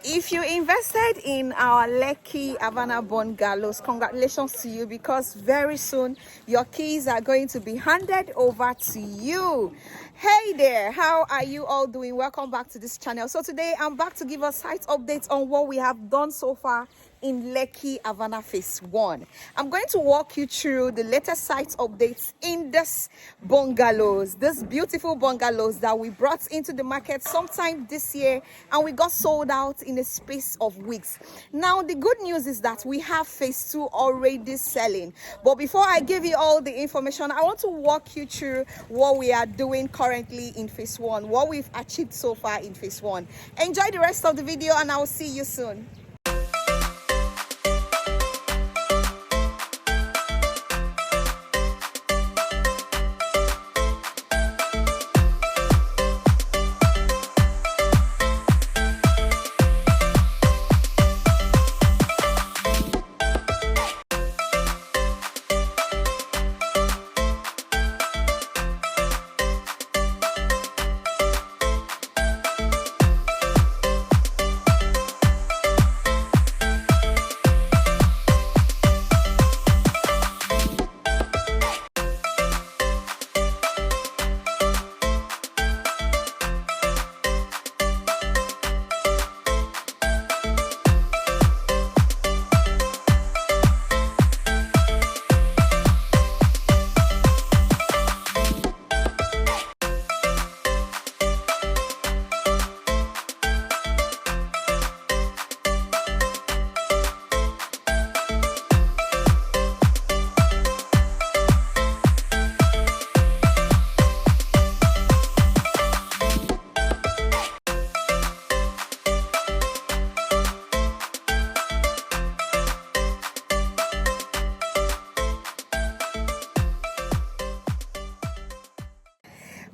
If you invested in our Lekki Avana Bungalows, congratulations to you, because very soon your keys are going to be handed over to you. Hey there, how are you all doing? Welcome back to this channel. So today I'm back to give a site update on what we have done so far in Lekki Avana Phase 1. I'm going to walk you through the latest site updates in this bungalows, this beautiful bungalows that we brought into the market sometime this year, and we got sold out in a space of weeks. Now the good news is that we have Phase 2 already selling, but before I give you all the information, I want to walk you through what we are doing currently in Phase 1, what we've achieved so far in Phase 1. Enjoy the rest of the video and I'll see you soon.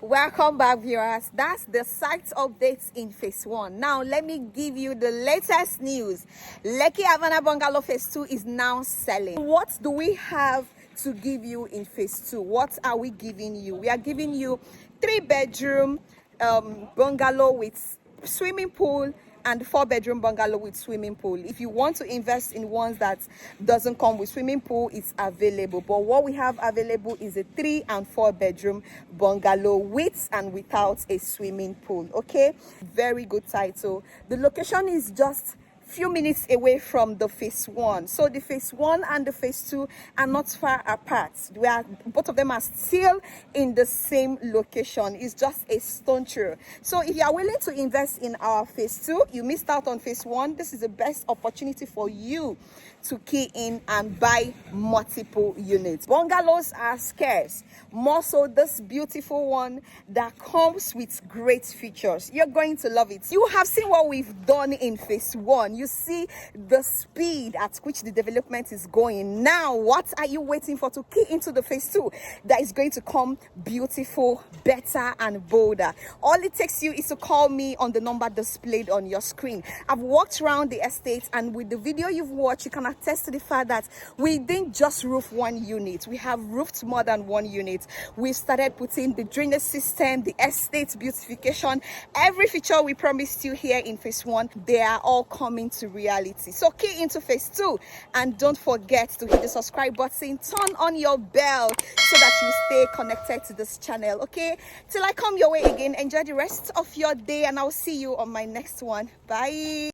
Welcome back, viewers. That's the site updates in Phase 1. Now let me give you the latest news. Lekki Avana Bungalow Phase 2 is now selling. What do we have to give you in Phase 2? What are we giving you? We are giving you 3-bedroom bungalow with swimming pool and 4-bedroom bungalow with swimming pool. If you want to invest in ones that doesn't come with swimming pool, it's available. But what we have available is a 3- and 4-bedroom bungalow with and without a swimming pool. Okay, very good title. The location is just few minutes away from the Phase 1. So the Phase 1 and the Phase 2 are not far apart. Both of them are still in the same location. It's just a stone throw. So if you are willing to invest in our Phase 2, you missed out on Phase 1, this is the best opportunity for you to key in and buy multiple units. Bungalows are scarce, more so this beautiful one that comes with great features. You're going to love it. You have seen what we've done in Phase 1. You see the speed at which the development is going. Now what are you waiting for to key into the Phase 2 that is going to come beautiful, better and bolder? All it takes you is to call me on the number displayed on your screen. I've walked around the estate, and with the video you've watched, you can attest to the fact that we didn't just roof one unit. We have roofed more than one unit. We've started putting the drainage system, the estate beautification, every feature we promised you here in Phase 1, they are all coming to reality. So key into Phase 2 and don't forget to hit the subscribe button, turn on your bell so that you stay connected to this channel. Okay, till I come your way again, enjoy the rest of your day and I'll see you on my next one. Bye.